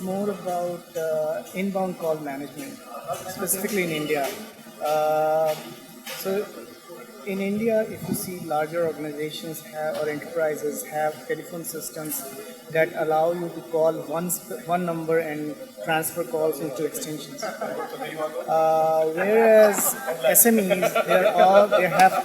more about inbound call management, specifically in India. Uh, so in India, if you see larger organizations or enterprises have telephone systems that allow you to call one number and transfer calls into extensions. Whereas SMEs, they have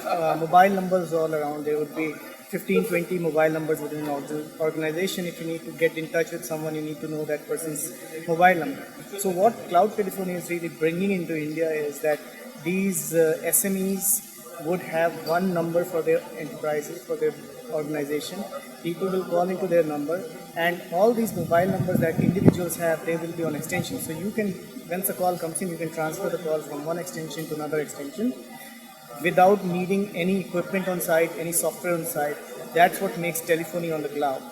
mobile numbers all around. There would be 15, 20 mobile numbers within an organization. If you need to get in touch with someone, you need to know that person's mobile number. So what cloud telephony is really bringing into India is that these SMEs would have one number for their enterprises, for their organization. People will call into their number, and all these mobile numbers that individuals have, they will be on extension. So you can, once a call comes in, you can transfer the call from one extension to another extension without needing any equipment on site, any software on site. That's what makes telephony on the cloud.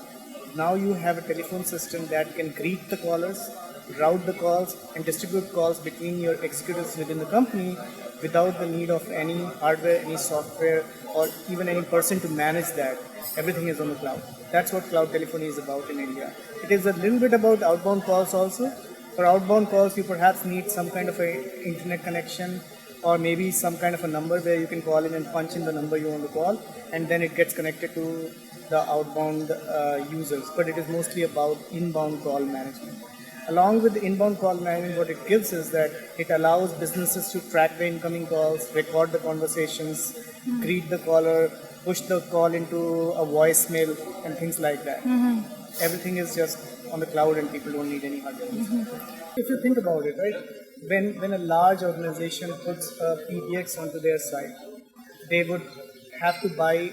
Now you have a telephone system that can greet the callers, route the calls, and distribute calls between your executives within the company without the need of any hardware, any software, or even any person to manage that. Everything is on the cloud. That's what cloud telephony is about in India. It is a little bit about outbound calls also. For outbound calls, you perhaps need some kind of a internet connection, or maybe some kind of a number where you can call in and punch in the number you want to call, and then it gets connected to the outbound users. But it is mostly about inbound call management. Along with the inbound call management, what it gives is that it allows businesses to track the incoming calls, record the conversations, greet the caller, push the call into a voicemail, and things like that. Everything is just on the cloud, and people don't need any hardware. If you think about it, right, when a large organization puts a PBX onto their site, they would have to buy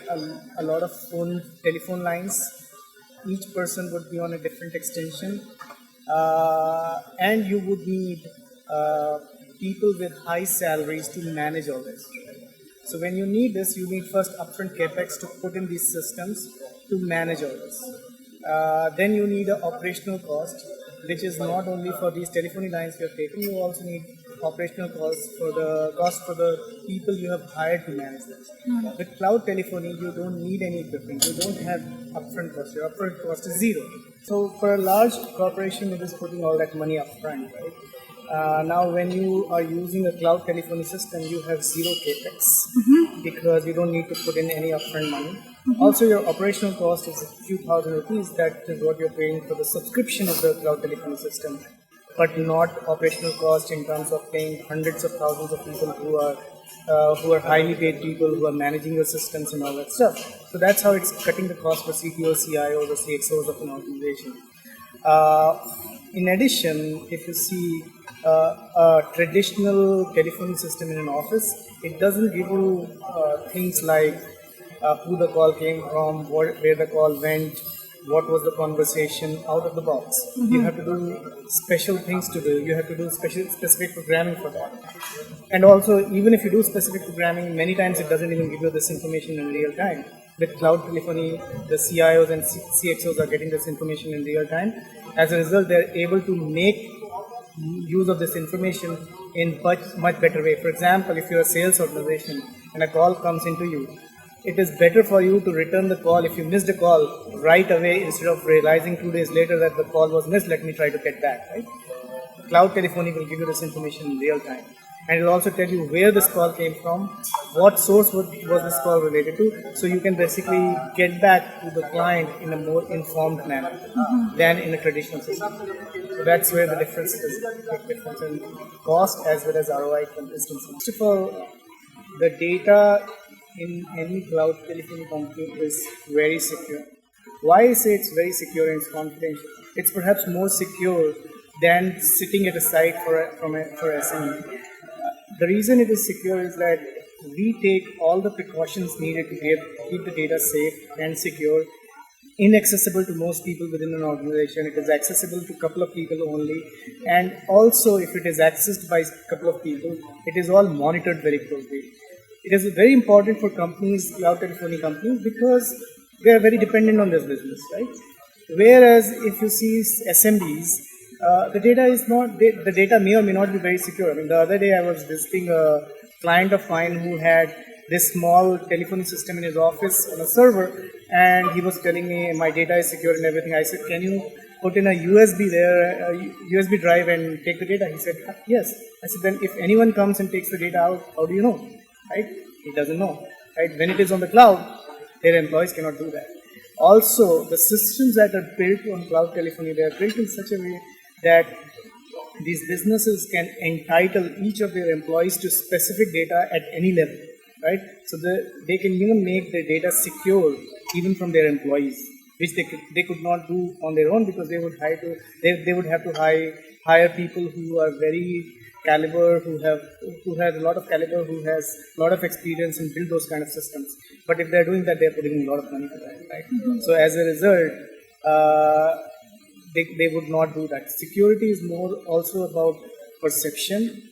a lot of telephone lines. Each person would be on a different extension. And you would need people with high salaries to manage all this. So when you need this, you need first upfront capex to put in these systems to manage all this. Then you need an operational cost, which is not only for these telephony lines you have taken, you also need operational cost for the people you have hired to manage this. With cloud telephony, you don't need any equipment. You don't have upfront cost. Your upfront cost is zero. So for a large corporation, it is putting all that money upfront, right? Now, when you are using a cloud telephony system, you have zero capex because you don't need to put in any upfront money. Also, your operational cost is a few thousand rupees. That is what you're paying for the subscription of the cloud telephony system, but not operational cost in terms of paying hundreds of thousands of people who are highly paid people who are managing your systems and all that stuff. So that's how it's cutting the cost for CTOs, CIOs, or CXOs of an organization. In addition, if you see a traditional telephony system in an office, it doesn't give you things like who the call came from, where the call went, what was the conversation out of the box. You have to do special things to do. You have to do specific programming for that. And also, even if you do specific programming, many times it doesn't even give you this information in real time. With cloud telephony, the CIOs and CXOs are getting this information in real time. As a result, they're able to make use of this information in much better way. For example, if you're a sales organization and a call comes into you, it is better for you to return the call if you missed a call right away instead of realizing 2 days later that the call was missed, let me try to get back, right? Cloud telephony will give you this information in real time. And it will also tell you where this call came from, what source was this call related to, so you can basically get back to the client in a more informed manner than in a traditional system. So that's where the difference is, big difference in cost as well as ROI consistency. First of all, the data in any cloud telephony company is very secure. Why I say it's very secure and it's confidential? It's perhaps more secure than sitting at a site for SME. The reason it is secure is that we take all the precautions needed to keep the data safe and secure, inaccessible to most people within an organization. It is accessible to a couple of people only, and also if it is accessed by a couple of people, it is all monitored very closely. It is very important for companies, cloud telephony companies, because they are very dependent on this business, right? Whereas if you see SMBs, the data is not, the data may or may not be very secure. I mean, the other day I was visiting a client of mine who had this small telephony system in his office on a server, and he was telling me my data is secure and everything. I said, can you put in a USB there, a USB drive and take the data? He said, yes. I said, then if anyone comes and takes the data out, how do you know? Right? He doesn't know. Right? When it is on the cloud, their employees cannot do that. Also, the systems that are built on cloud telephony, they are built in such a way that these businesses can entitle each of their employees to specific data at any level, right? So they can even make their data secure even from their employees, which they could not do on their own, because they would have to hire people who are very caliber, who has a lot of caliber, who has a lot of experience and build those kind of systems. But if they're doing that, they're putting in a lot of money for that, right? So as a result, they would not do that. Security is more also about perception,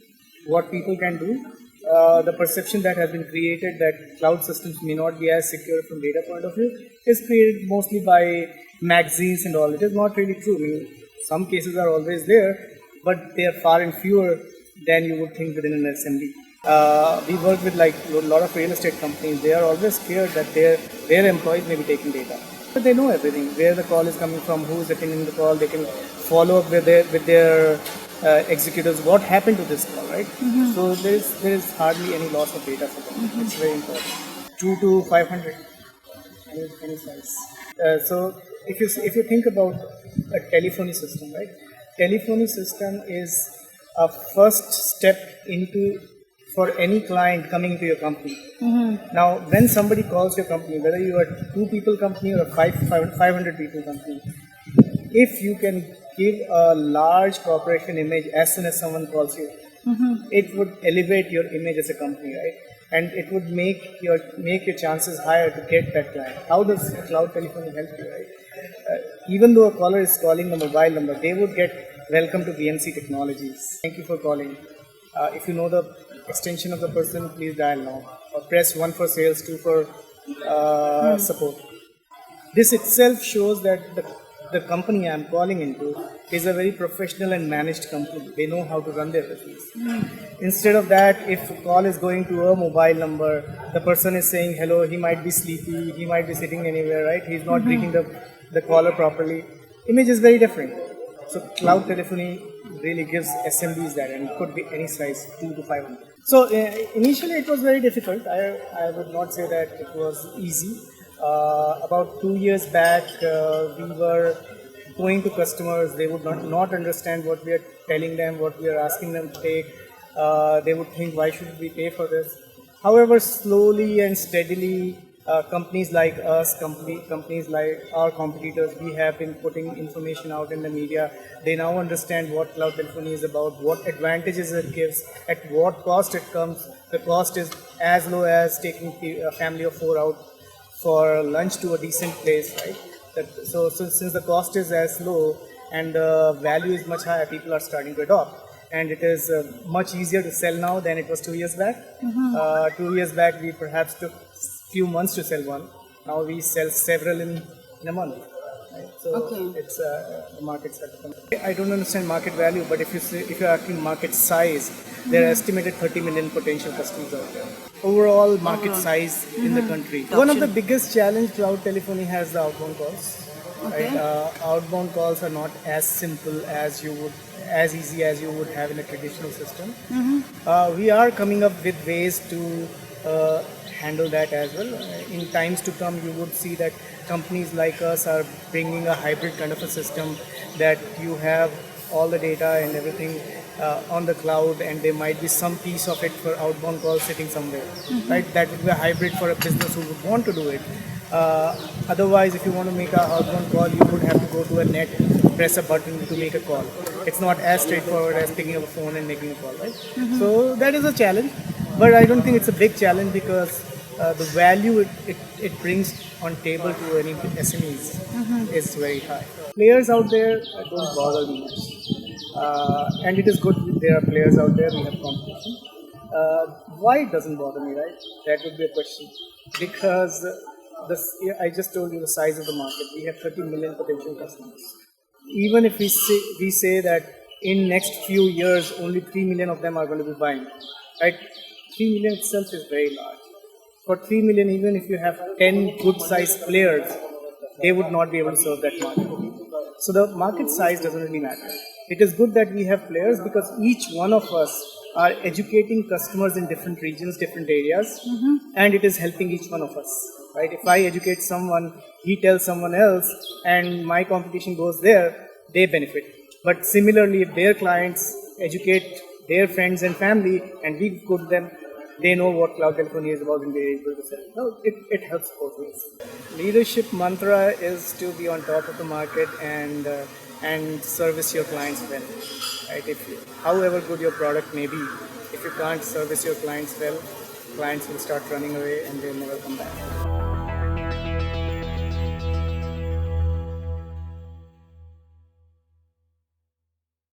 what people can do. The perception that has been created that cloud systems may not be as secure from data point of view is created mostly by magazines and all. It is not really true. I mean, some cases are always there, but they are far and fewer than you would think within an SMB. We work with like a lot of real estate companies. They are always scared that their employees may be taking data. But they know everything, where the call is coming from, who is attending the call. They can follow up with their executives, what happened to this call, right? So there is hardly any loss of data for them. It's very important. 2 to 500, any size. So if you think about a telephony system, right? Telephony system is a first step for any client coming into your company. Now, when somebody calls your company, whether you are 2 people company or a 500 people company, if you can give a large corporation image as soon as someone calls you, it would elevate your image as a company, right? And it would make your chances higher to get that client. How does cloud telephony help you, right? Even though a caller is calling the mobile number, they would get welcome to VMC Technologies. Thank you for calling. If you know the extension of the person, please dial now. Or press 1 for sales, 2 for support. This itself shows that the company I'm calling into is a very professional and managed company. They know how to run their business. Instead of that, if a call is going to a mobile number, the person is saying hello, he might be sleepy, he might be sitting anywhere, right? He's not greeting the caller properly. Image is very different. So cloud telephony really gives SMBs that, and it could be any size, 2 to 500. So initially it was very difficult. I would not say that it was easy. About 2 years back, we were going to customers. They would not understand what we are telling them, what we are asking them to take. They would think, why should we pay for this? However, slowly and steadily, companies like us, companies like our competitors, we have been putting information out in the media. They now understand what cloud telephony is about, what advantages it gives, at what cost it comes. The cost is as low as taking a family of 4 out for lunch to a decent place, right? So since the cost is as low and the value is much higher, people are starting to adopt. And it is much easier to sell now than it was 2 years back. 2 years back, we perhaps took few months to sell one. Now we sell several in a month. Right? So it's the market sector. I don't understand market value, but if you're asking market size, there are estimated 30 million potential customers out there. Overall market size in the country. One of the biggest challenge cloud telephony has the outbound calls. Right? Outbound calls are not as simple as easy as you would have in a traditional system. We are coming up with ways to handle that as well. In times to come, you would see that companies like us are bringing a hybrid kind of a system, that you have all the data and everything on the cloud, and there might be some piece of it for outbound calls sitting somewhere. Right? That would be a hybrid for a business who would want to do it. Otherwise, if you want to make an outbound call, you would have to go to a net, press a button to make a call. It's not as straightforward as picking up a phone and making a call, right? So that is a challenge, but I don't think it's a big challenge, because the value it brings on table to any SMEs is very high. Players out there don't bother me much, and it is good there are players out there. We have competition. Why it doesn't bother me, right? That would be a question, because I just told you the size of the market. We have 30 million potential customers. Even if we say that in next few years only 3 million of them are going to be buying, right? 3 million itself is very large. For 3 million, even if you have 10 good sized players, they would not be able to serve that market. So the market size doesn't really matter. It is good that we have players because each one of us are educating customers in different regions, different areas, and it is helping each one of us. Right? If I educate someone, he tells someone else, and my competition goes there, they benefit. But similarly, if their clients educate their friends and family, and we go to them, they know what cloud telephony is about and they're able to sell. No, it helps both ways. Leadership mantra is to be on top of the market and service your clients well. Right? However good your product may be, if you can't service your clients well, clients will start running away and they'll never come back.